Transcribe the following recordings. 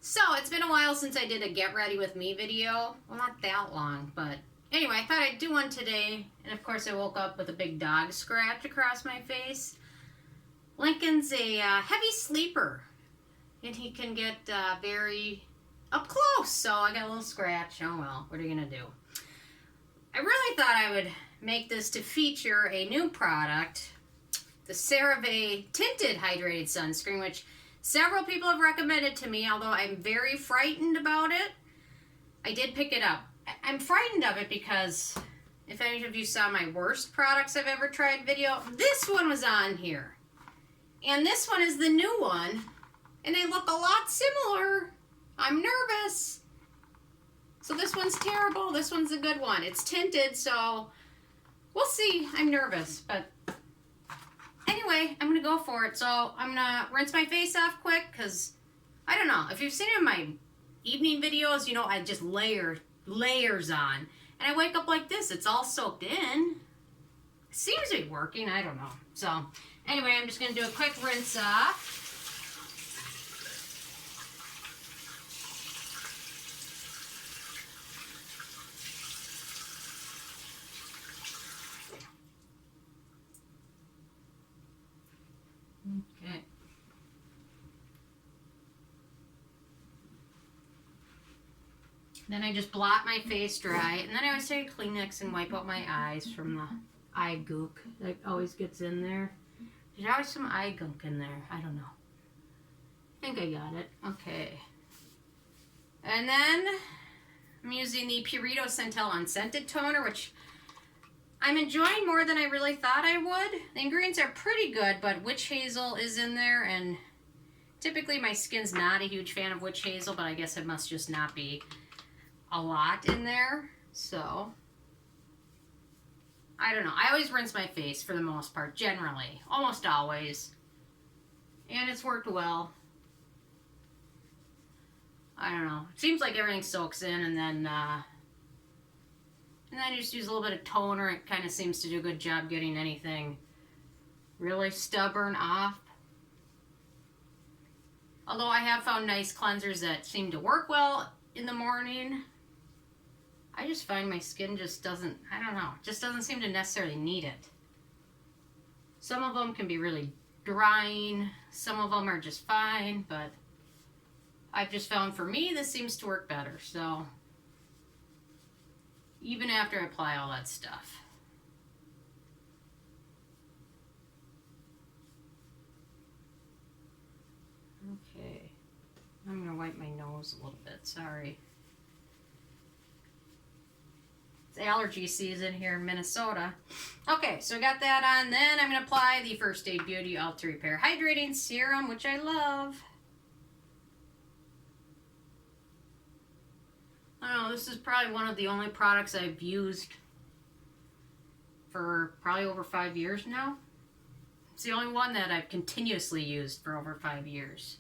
So, it's been a while since I did a get ready with me video. Well, not that long, but anyway, I thought I'd do one today. And of course, I woke up with a big dog scratch across my face. Lincoln's a heavy sleeper, and he can get very up close. So, I got a little scratch. Oh well, what are you going to do? I really thought I would make this to feature a new product, the CeraVe Tinted Hydrating Sunscreen, which several people have recommended to me, although I'm very frightened about it. I did pick it up. I'm frightened of it because if any of you saw my worst products I've ever tried video, this one was on here. And this one is the new one, and they look a lot similar. I'm nervous. So this one's terrible, this one's a good one. It's tinted, so we'll see. I'm nervous, but anyway, I'm going to go for it. So I'm going to rinse my face off quick because, I don't know, if you've seen in my evening videos, you know, I just layers on. And I wake up like this. It's all soaked in. Seems to be working. I don't know. So anyway, I'm just going to do a quick rinse off. Okay. Then I just blot my face dry, and then I always take a Kleenex and wipe out my eyes from the eye gook that always gets in there. There's always some eye gunk in there. I don't know. I think I got it. Okay. And then I'm using the Purito Centel Unscented Toner, which I'm enjoying more than I really thought I would. The ingredients are pretty good, but witch hazel is in there, and typically my skin's not a huge fan of witch hazel, but I guess it must just not be a lot in there. So, I don't know. I always rinse my face for the most part, generally. Almost always. And it's worked well. I don't know. It seems like everything soaks in, and then you just use a little bit of toner. It kind of seems to do a good job getting anything really stubborn off. Although I have found nice cleansers that seem to work well in the morning, I just find my skin just doesn't, I don't know, just doesn't seem to necessarily need it. Some of them can be really drying. Some of them are just fine, but I've just found for me this seems to work better. So even after I apply all that stuff. Okay. I'm going to wipe my nose a little bit. Sorry. It's allergy season here in Minnesota. Okay, so I got that on. Then I'm going to apply the First Aid Beauty Ultra Repair Hydrating Serum, which I love. I don't know, this is probably one of the only products I've used for probably over 5 years now. It's the only one that I've continuously used for over 5 years.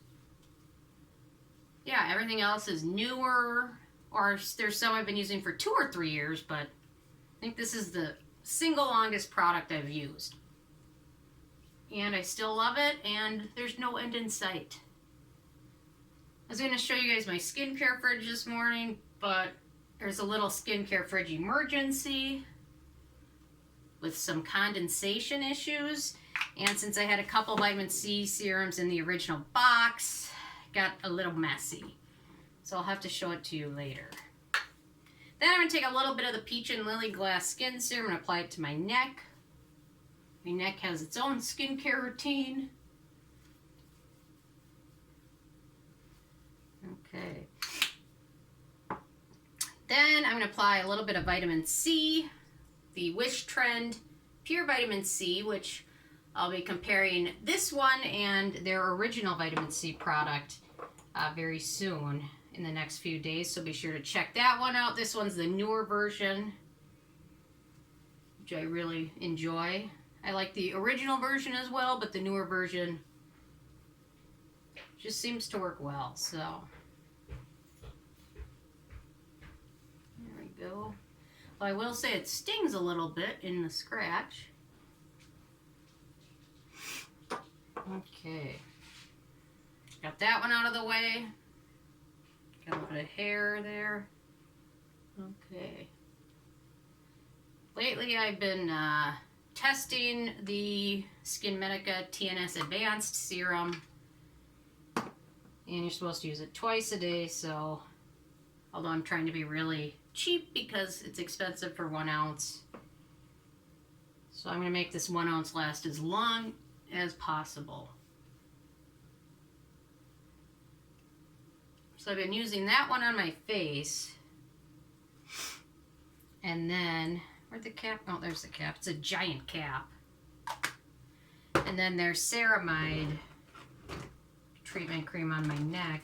Yeah, everything else is newer, or there's some I've been using for 2 or 3 years, but I think this is the single longest product I've used. And I still love it, and there's no end in sight. I was going to show you guys my skincare fridge this morning, but there's a little skincare fridge emergency with some condensation issues. And since I had a couple vitamin C serums in the original box, it got a little messy. So I'll have to show it to you later. Then I'm going to take a little bit of the Peach and Lily Glass Skin Serum and apply it to my neck. My neck has its own skincare routine. Okay. Then I'm going to apply a little bit of vitamin C, the Wish Trend Pure Vitamin C, which I'll be comparing this one and their original vitamin C product very soon in the next few days. So be sure to check that one out. This one's the newer version, which I really enjoy. I like the original version as well, but the newer version just seems to work well. So go. Well, I will say it stings a little bit in the scratch. Okay. Got that one out of the way. Got a little bit of hair there. Okay. Lately I've been testing the SkinMedica TNS Advanced Serum. And you're supposed to use it twice a day, so although I'm trying to be really cheap because it's expensive for 1 ounce. So I'm going to make this 1 ounce last as long as possible. So I've been using that one on my face. And then, where'd the cap? Oh, there's the cap. It's a giant cap. And then there's Ceramide treatment cream on my neck.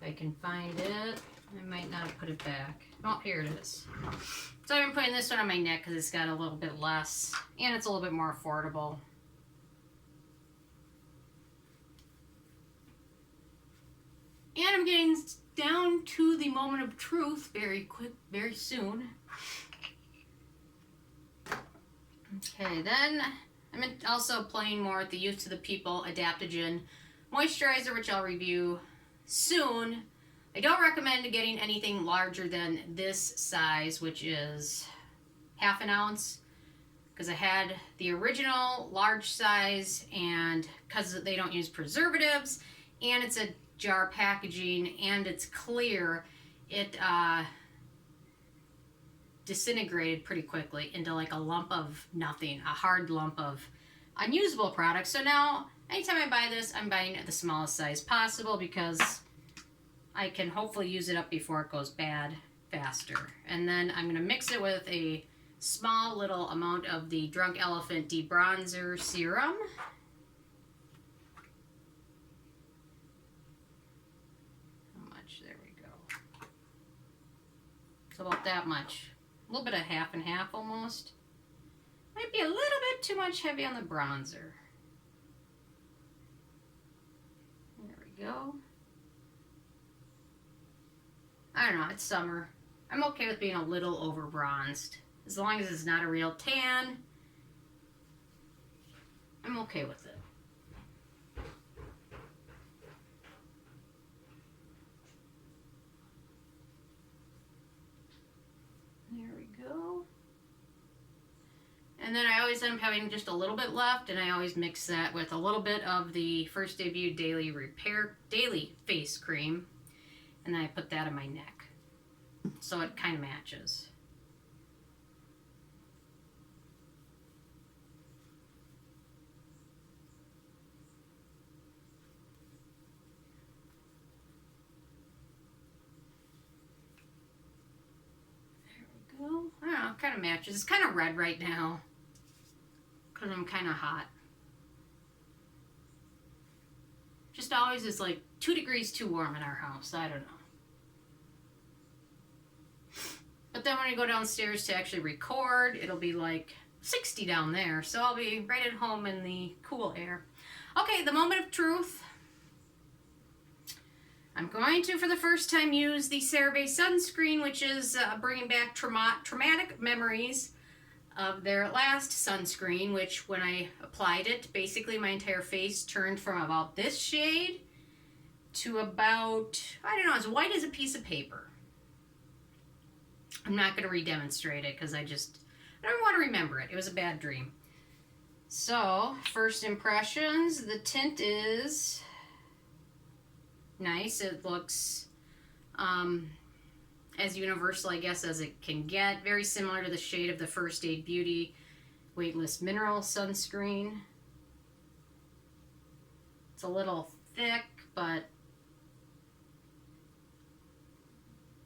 If I can find it. I might not have put it back. Oh, here it is. So I've been putting this one on my neck because it's got a little bit less, and it's a little bit more affordable. And I'm getting down to the moment of truth very very soon. Okay, then I'm also playing more with the Youth to the People Adaptogen Moisturizer, which I'll review soon. I don't recommend getting anything larger than this size, which is ½ an ounce, because I had the original large size, and because they don't use preservatives, and it's a jar packaging, and it's clear, it disintegrated pretty quickly into like a lump of nothing, a hard lump of unusable product. So now, anytime I buy this, I'm buying it the smallest size possible because I can hopefully use it up before it goes bad faster. And then I'm going to mix it with a small little amount of the Drunk Elephant Debronzer Serum. How much? There we go. It's about that much. A little bit of half and half almost. Might be a little bit too much heavy on the bronzer. There we go. I don't know, it's summer. I'm okay with being a little over bronzed. As long as it's not a real tan, I'm okay with it. There we go. And then I always end up having just a little bit left, and I always mix that with a little bit of the First Debut Daily Face Cream. And then I put that on my neck, so it kind of matches. There we go. I don't know, it kind of matches. It's kind of red right now because I'm kind of hot. Just always is like 2 degrees too warm in our house. I don't know. But then when I go downstairs to actually record, it'll be like 60 down there. So I'll be right at home in the cool air. Okay, the moment of truth. I'm going to, for the first time, use the CeraVe sunscreen, which is bringing back traumatic memories of their last sunscreen, which when I applied it, basically my entire face turned from about this shade to about, I don't know, as white as a piece of paper. I'm not going to re-demonstrate it because I don't want to remember it. It was a bad dream. So, first impressions, the tint is nice. It looks as universal, I guess, as it can get. Very similar to the shade of the First Aid Beauty Weightless Mineral Sunscreen. It's a little thick, but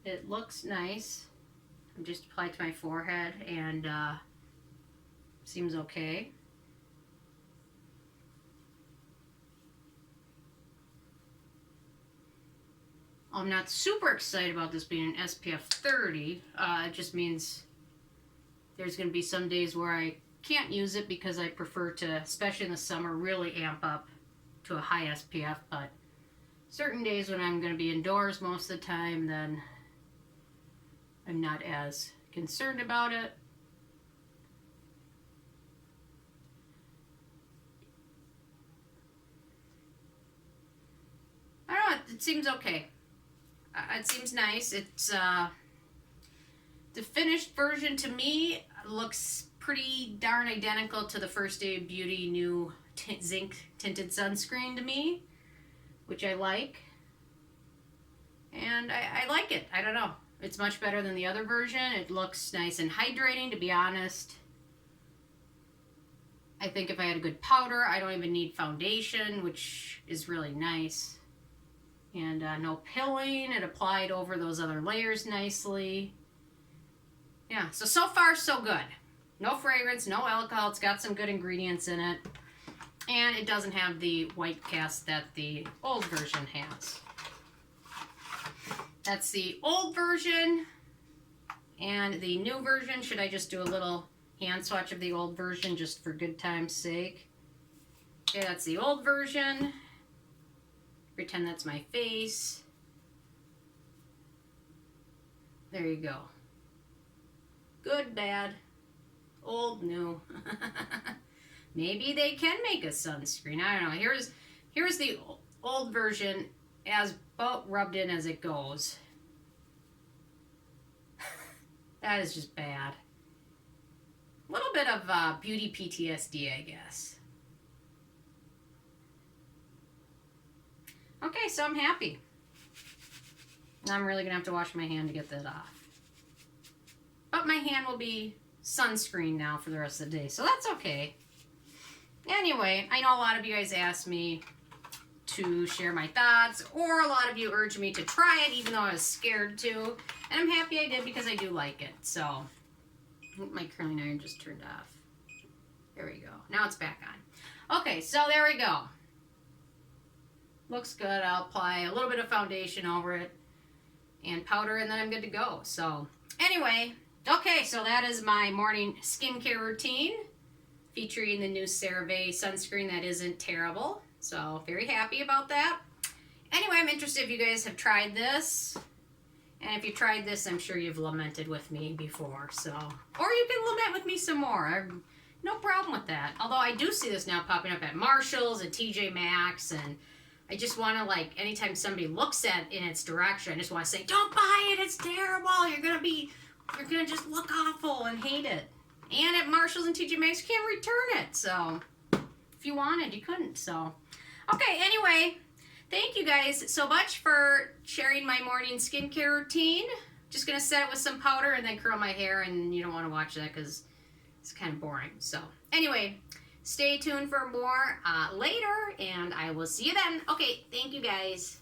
it looks nice. I'm just applied to my forehead and seems okay. I'm not super excited about this being an SPF 30. It just means there's going to be some days where I can't use it because I prefer to, especially in the summer, really amp up to a high SPF. But certain days when I'm going to be indoors most of the time, then I'm not as concerned about it. I don't know, it seems okay. It seems nice. It's the finished version to me looks pretty darn identical to the First Day of Beauty new Zinc tinted sunscreen to me, which I like. And I like it. I don't know. It's much better than the other version. It looks nice and hydrating, to be honest. I think if I had a good powder, I don't even need foundation, which is really nice. And no pilling. It applied over those other layers nicely. Yeah, so far so good. No fragrance, no alcohol. It's got some good ingredients in it. And it doesn't have the white cast that the old version has. That's the old version. And the new version, should I just do a little hand swatch of the old version just for good time's sake? Okay, that's the old version. Pretend that's my face. There you go. Good, bad, old, new. Maybe they can make a sunscreen. I don't know. Here's the old version, as about rubbed in as it goes. That is just bad. A little bit of beauty PTSD, I guess. Okay, so I'm happy. I'm really going to have to wash my hand to get that off. But my hand will be sunscreen now for the rest of the day, so that's okay. Anyway, I know a lot of you guys asked me to share my thoughts, or a lot of you urged me to try it, even though I was scared to. And I'm happy I did because I do like it. So, my curling iron just turned off. There we go. Now it's back on. Okay, so there we go. Looks good. I'll apply a little bit of foundation over it and powder, and then I'm good to go. So, anyway, okay, so that is my morning skincare routine featuring the new CeraVe sunscreen that isn't terrible. So, very happy about that. Anyway, I'm interested if you guys have tried this. And if you tried this, I'm sure you've lamented with me before. So, or you can lament with me some more. No problem with that. Although I do see this now popping up at Marshall's and TJ Maxx, and I just want to, like, anytime somebody looks at it in its direction, I just want to say, don't buy it, it's terrible. You're gonna just look awful and hate it. And at Marshall's and TJ Maxx, you can't return it. So, if you wanted, you couldn't. So, okay, anyway, thank you guys so much for sharing my morning skincare routine. Just going to set it with some powder and then curl my hair, and you don't want to watch that because it's kind of boring. So, anyway, stay tuned for more later, and I will see you then. Okay, thank you guys.